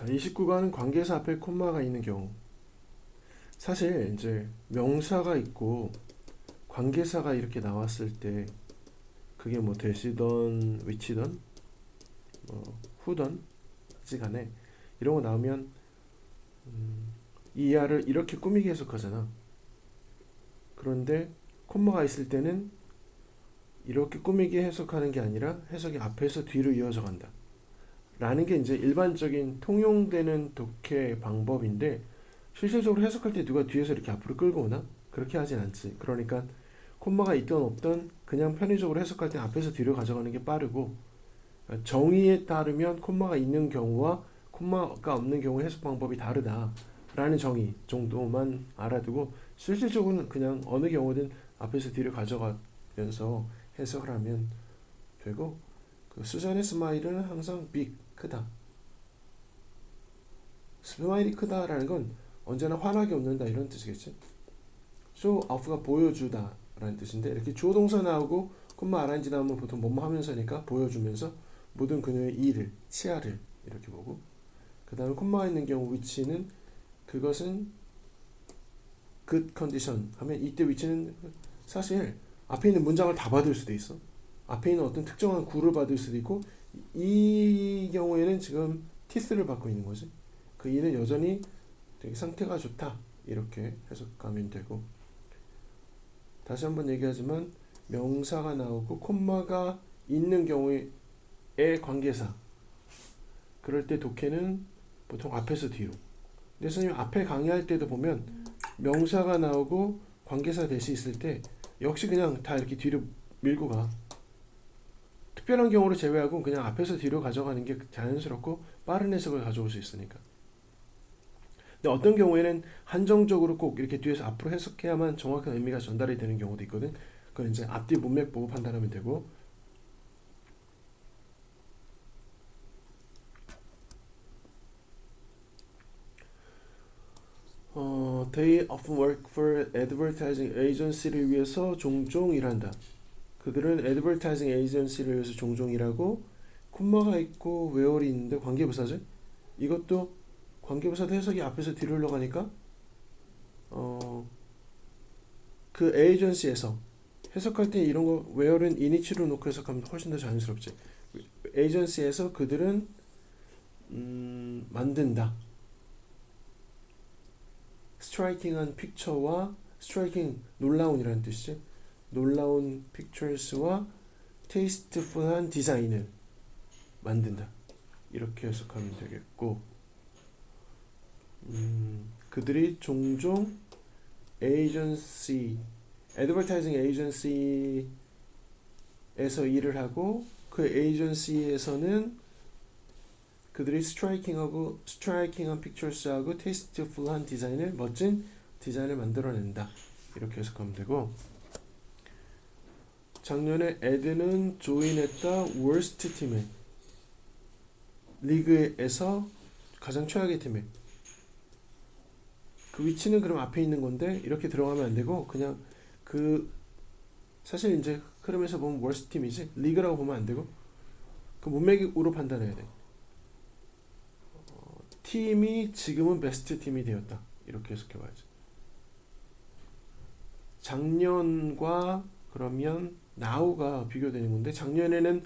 자, 29과는 관계사 앞에 콤마가 있는 경우. 사실 이제 명사가 있고 관계사가 이렇게 나왔을 때 그게 뭐 대시던 위치던 뭐 후던 간에 이런 거 나오면 이 이하를 이렇게 꾸미게 해석하잖아. 그런데 콤마가 있을 때는 이렇게 꾸미게 해석하는 게 아니라 해석이 앞에서 뒤로 이어져 간다 라는 게 이제 일반적인 통용되는 독해 방법인데, 실질적으로 해석할 때 누가 뒤에서 이렇게 앞으로 끌고 오나? 그렇게 하진 않지. 그러니까 콤마가 있던 없던 그냥 편의적으로 해석할 때 앞에서 뒤로 가져가는 게 빠르고, 정의에 따르면 콤마가 있는 경우와 콤마가 없는 경우 해석 방법이 다르다라는 정의 정도만 알아두고, 실질적으로는 그냥 어느 경우든 앞에서 뒤로 가져가면서 해석을 하면 되고, 그 수잔의 스마일은 항상 빅 크다. 스마일이 크다라는 건 언제나 환하게 웃는다 이런 뜻이겠지. 쇼 오프가 보여주다 라는 뜻인데, 이렇게 주어 동사 나오고 콤마 ing 나오면 보통 뭐뭐 하면서니까 보여주면서 모든 그녀의 일을, 치아를 이렇게 보고, 그 다음에 콤마가 있는 경우 위치는 그것은 good condition 하면 이때 위치는 사실 앞에 있는 문장을 다 받을 수도 있어. 앞에 있는 어떤 특정한 구를 받을 수도 있고, 이 경우에는 지금 티스를 받고 있는 거지. 그 이는 여전히 되게 상태가 좋다 이렇게 해석하면 되고, 다시 한번 얘기하지만 명사가 나오고 콤마가 있는 경우의 관계사, 그럴 때 독해는 보통 앞에서 뒤로. 근데 선생님 앞에 강의할 때도 보면 명사가 나오고 관계사 대시 있을 때 역시 그냥 다 이렇게 뒤로 밀고 가. 특별한 경우를 제외하고 그냥 앞에서 뒤로 가져가는 게 자연스럽고 빠른 해석을 가져올 수 있으니까. 근데 어떤 경우에는 한정적으로 꼭 이렇게 뒤에서 앞으로 해석해야만 정확한 의미가 전달이 되는 경우도 있거든. 그건 이제 앞뒤 문맥 보고 판단하면 되고. They often work for advertising agency를 위해서 종종 일한다. 그들은 advertising agency를 위해서 종종 일하고, 콤마가 있고 where이 있는데 관계부사죠. 이것도 관계부사 해석이 앞에서 뒤로 흘러가니까 그 에이전시에서 해석할 때 이런 거 where는 이니치로 놓고 해석하면 훨씬 더 자연스럽지. 에이전시에서 그들은 만든다. 스트라이킹한 픽처와 스트라이킹 놀라운이라는 뜻이지. 놀라운 픽처스와 테이스트풀한 디자인을 만든다. 이렇게 해석하면 되겠고, 그들이 종종 에이전시, 애드버타이징 에이전시에서 일을 하고, 그 에이전시에서는 그들이 스트라이킹한 픽처스하고 테이스트풀한 디자인을, 멋진 디자인을 만들어낸다. 이렇게 해석하면 되고, 작년에 에드는 조인했다 월스트 팀에, 리그에서 가장 최악의 팀에. 그 위치는 그럼 앞에 있는 건데 이렇게 들어가면 안 되고, 그냥 그 사실 이제 흐름에서 보면 월스트 팀이지 리그라고 보면 안 되고, 그 문맥으로 판단해야 돼. 팀이 지금은 베스트 팀이 되었다 이렇게 해석해봐야지. 작년과 그러면 now가 비교되는 건데, 작년에는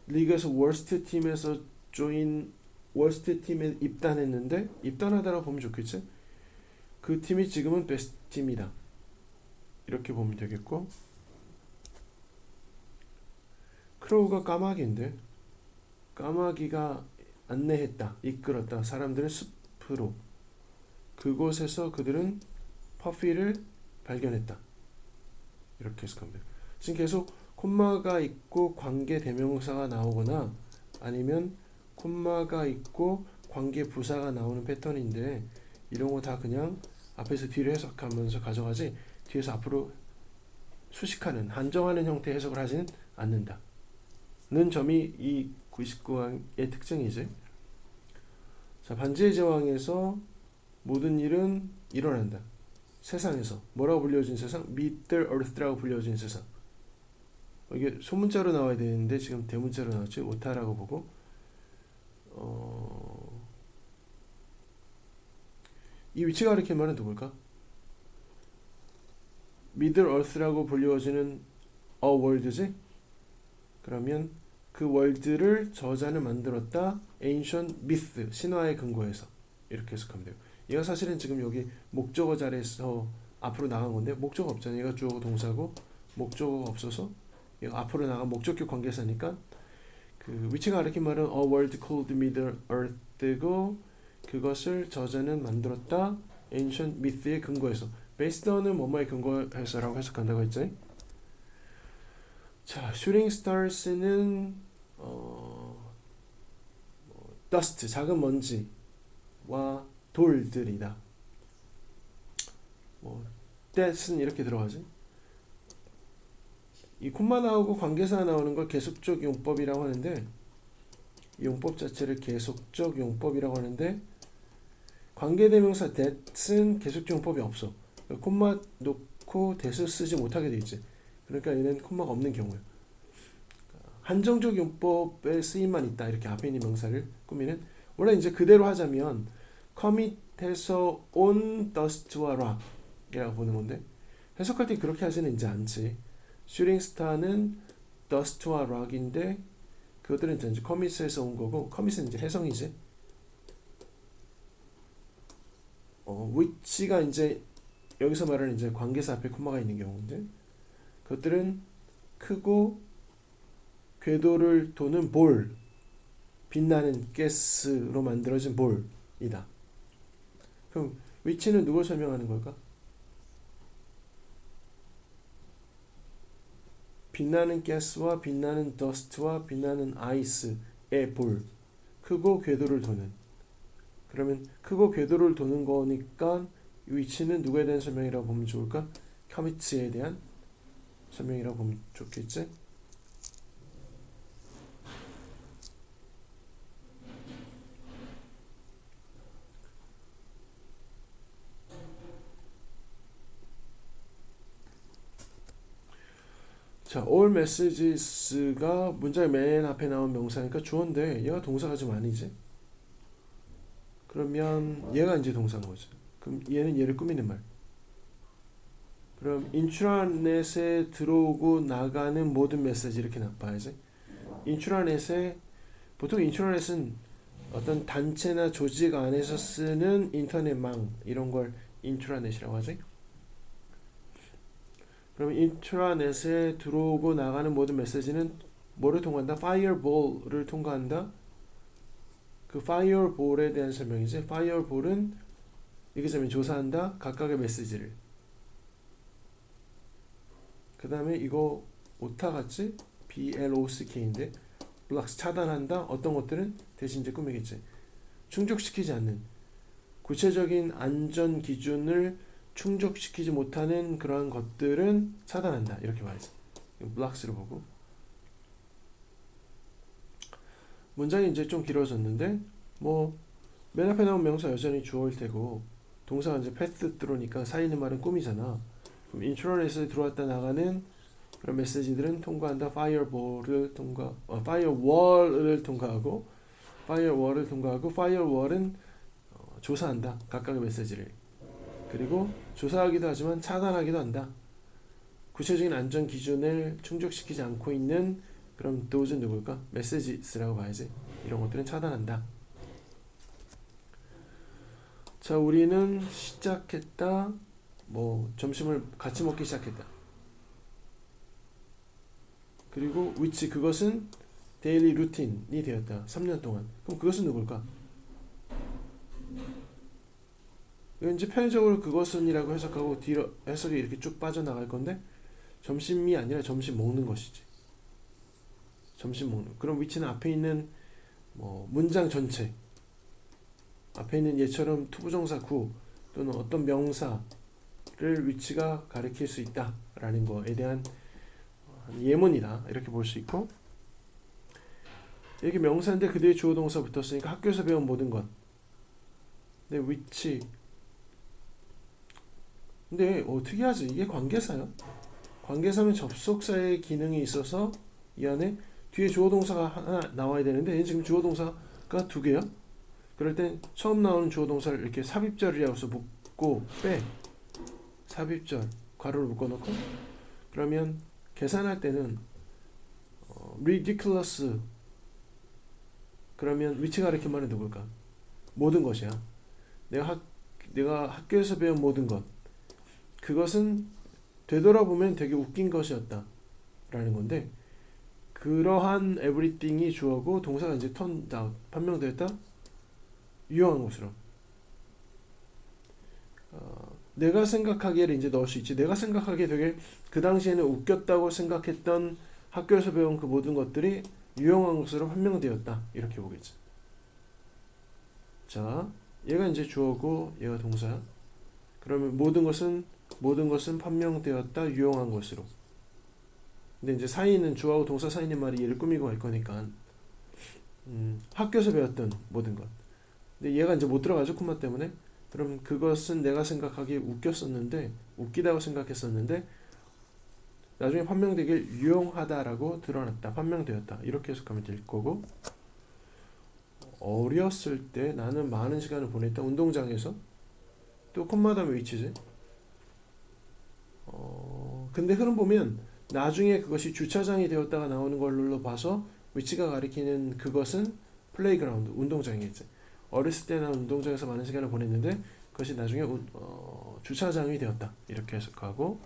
리그에서 월스트 팀에서 조인 월스트 팀에 입단했는데, 입단하다라고 보면 좋겠지. 그 팀이 지금은 베스트 팀이다 이렇게 보면 되겠고, 크로우가 까마귀인데 까마귀가 안내했다, 이끌었다 사람들을 숲으로. 그곳에서 그들은 퍼피를 발견했다 이렇게 해석하면 돼요. 지금 계속 콤마가 있고 관계 대명사가 나오거나 아니면 콤마가 있고 관계 부사가 나오는 패턴인데, 이런 거 다 그냥 앞에서 뒤로 해석하면서 가져가지 뒤에서 앞으로 수식하는, 한정하는 형태의 해석을 하지는 않는다 는 점이 이 99항의 특징이지. 자, 반지의 제왕에서 모든 일은 일어난다. 세상에서 뭐라고 불려진 세상? Middle Earth라고 불려진 세상. 이게 소문자로 나와야 되는데 지금 대문자로 나왔지. 오타라고 보고, 이 위치가 가리키는 말은 누굴까? Middle Earth라고 불리워지는 A World지? 그러면 그 월드를 저자는 만들었다. Ancient Myth, 신화에 근거해서 이렇게 해석하면 돼요. 얘가 사실은 지금 여기 목적어 자리에서 앞으로 나간 건데 목적어 없잖아요. 얘가 주어고 동사고 목적어가 없어서 얘가 앞으로 나간 목적격 관계사니까 그 위치가 가리킨 말은 A World Called Middle Earth고 그것을 저자는 만들었다. Ancient Myth에 근거해서 Based on은 뭐뭐에 근거해서라고 해석한다고 했지. 자, Shooting Stars는 Dust, 작은 먼지와 돌들이다. That은 이렇게 들어가지. 이 콤마 나오고 관계사 나오는 걸 계속적 용법이라고 하는데 이 용법 자체를 계속적 용법이라고 하는데 관계대명사 that은 계속적 용법이 없어. 콤마 놓고 that을 쓰지 못하게 돼 있지. 그러니까 얘는 콤마가 없는 경우야. 한정적 용법의 쓰임만 있다. 이렇게 앞에 있는 명사를 꾸미는. 원래 이제 그대로 하자면 commit해서 on dust와 rock이라고 보는 건데 해석할 때 그렇게 하지는 이제 않지. 슈팅 스타는 dust와 rock인데 그것들은 이제 commit에서 온 거고 commit은 이제 해성이지. which가 이제 여기서 말하는 이제 관계사 앞에 콤마가 있는 경우인데 그것들은 크고 궤도를 도는 볼, 빛나는 가스로 만들어진 볼이다. 그럼 위치는 누굴 설명하는 걸까? 빛나는 가스와 빛나는 더스트와 빛나는 아이스의 볼, 크고 궤도를 도는. 그러면 크고 궤도를 도는 거니까 위치는 누구에 대한 설명이라고 보면 좋을까? 커미츠에 대한 설명이라고 보면 좋겠지? 자, all messages가 문장의 맨 앞에 나온 명사니까 주어인데 얘가 동사가 좀 아니지? 그러면 얘가 이제 동사인 거지. 그럼 얘는 얘를 꾸미는 말. 그럼 인트라넷에 들어오고 나가는 모든 메시지 이렇게 나빠야지. 인트라넷에 보통 인트라넷은 어떤 단체나 조직 안에서 쓰는 인터넷망 이런 걸 인트라넷이라고 하지. 그럼 인트라넷에 들어오고 나가는 모든 메시지는 뭐를 통과한다? 파이어볼을 통과한다. 그 파이어볼에 대한 설명이지. 파이어볼은 이게 조사한다. 각각의 메시지를. 그 다음에 이거 오타 같이 BLOCK인데 블락스 차단한다. 어떤 것들은 대신 이제 꾸미겠지. 충족시키지 않는 구체적인 안전 기준을 충족시키지 못하는 그러한 것들은 차단한다. 이렇게 봐야지. 블락스를 보고 문장이 이제 좀 길어졌는데 맨 앞에 나온 명사 여전히 주어일 테고 동사가 이제 패스 들어오니까 사이 있는 말은 꿈이잖아. 그럼 인트라넷에 들어왔다 나가는 그런 메시지들은 통과한다. 파이어볼을 파이어월을 통과하고 파이어월을 통과하고 파이어월은 조사한다. 각각의 메시지를. 그리고 조사하기도 하지만 차단하기도 한다. 구체적인 안전 기준을 충족시키지 않고 있는 그럼 those 누굴까? 메시지스라고 봐야지. 이런 것들은 차단한다. 자, 우리는 시작했다. 점심을 같이 먹기 시작했다. 그리고 which 그것은 데일리 루틴이 되었다. 3년 동안. 그럼 그것은 누굴까? 이제 편의적으로 그것은이라고 해석하고 뒤로 해석이 이렇게 쭉 빠져나갈 건데 점심이 아니라 점심 먹는 것이지. 점심 먹는. 그럼 위치는 앞에 있는 문장 전체 앞에 있는 얘처럼 투부정사 구 또는 어떤 명사를 위치가 가리킬 수 있다라는 거에 대한 예문이다. 이렇게 볼 수 있고 이게 명사인데 그 뒤에 주어 동사 붙었으니까 학교에서 배운 모든 것. 근데 위치 근데 특이하지. 이게 관계사야. 관계사면 접속사의 기능이 있어서 이 안에 뒤에 주어 동사가 하나 나와야 되는데 얘는 지금 주어 동사가 두 개야. 그럴 땐 처음 나오는 주어 동사를 이렇게 삽입절이라고 해서 묶고 빼. 삽입절 괄호를 묶어놓고 그러면 계산할 때는 ridiculous 그러면 위치가 이렇게 말해 누굴까? 모든 것이야. 내가 학교에서 배운 모든 것 그것은 되돌아보면 되게 웃긴 것이었다 라는 건데 그러한 everything이 주어고 동사가 이제 turned out 판명되었다 유용한 것으로 내가 생각하기에를 이제 넣을 수 있지. 내가 생각하기에 되게 그 당시에는 웃겼다고 생각했던 학교에서 배운 그 모든 것들이 유용한 것으로 판명되었다 이렇게 보겠지. 자, 얘가 이제 주어고 얘가 동사야. 그러면 모든 것은 판명되었다 유용한 것으로. 근데 이제 사이는 주어하고 동사 사이의 말이 얘를 꾸미고 갈 거니까 학교에서 배웠던 모든 것. 근데 얘가 이제 못 들어가죠 콤마 때문에. 그럼 그것은 내가 생각하기에 웃겼었는데 웃기다고 생각했었는데 나중에 판명되길 유용하다라고 드러났다 판명되었다 이렇게 해석하면 될 거고 어렸을 때 나는 많은 시간을 보냈다 운동장에서 또 콤마 다음에 위치지 근데 흐름 보면 나중에 그것이 주차장이 되었다가 나오는 걸로 봐서 위치가 가리키는 그것은 플레이그라운드 운동장이겠지 어렸을 때 난 운동장에서 많은 시간을 보냈는데 그것이 나중에 주차장이 되었다 이렇게 해석하고